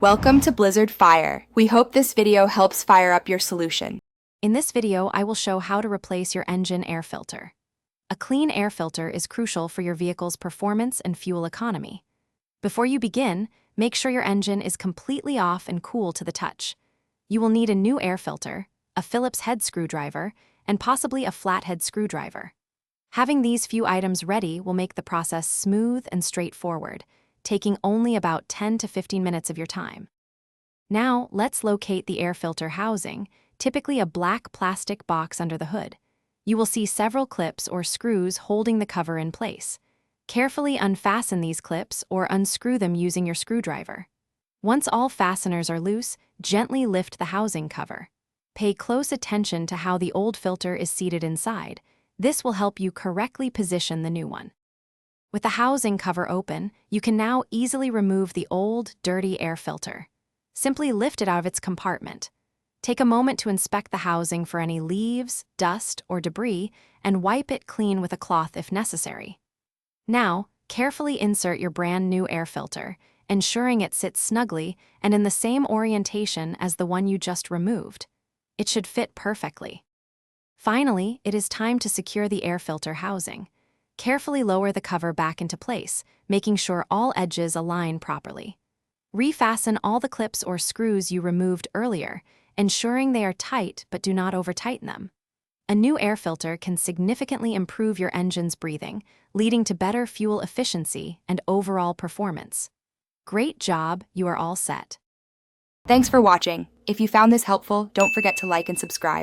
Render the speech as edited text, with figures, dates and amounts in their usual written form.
Welcome to Blizzard Fire. We hope this video helps fire up your solution. In this video, I will show how to replace your engine air filter. A clean air filter is crucial for your vehicle's performance and fuel economy. Before you begin, make sure your engine is completely off and cool to the touch. You will need a new air filter, a Phillips head screwdriver, and possibly a flathead screwdriver. Having these few items ready will make the process smooth and straightforward, taking only about 10 to 15 minutes of your time. Now, let's locate the air filter housing, typically a black plastic box under the hood. You will see several clips or screws holding the cover in place. Carefully unfasten these clips or unscrew them using your screwdriver. Once all fasteners are loose, gently lift the housing cover. Pay close attention to how the old filter is seated inside. This will help you correctly position the new one. With the housing cover open, you can now easily remove the old, dirty air filter. Simply lift it out of its compartment. Take a moment to inspect the housing for any leaves, dust, or debris, and wipe it clean with a cloth if necessary. Now, carefully insert your brand new air filter, ensuring it sits snugly and in the same orientation as the one you just removed. It should fit perfectly. Finally, it is time to secure the air filter housing. Carefully lower the cover back into place, making sure all edges align properly. Refasten all the clips or screws you removed earlier, ensuring they are tight but do not over-tighten them. A new air filter can significantly improve your engine's breathing, leading to better fuel efficiency and overall performance. Great job, you are all set. Thanks for watching. If you found this helpful, don't forget to like and subscribe.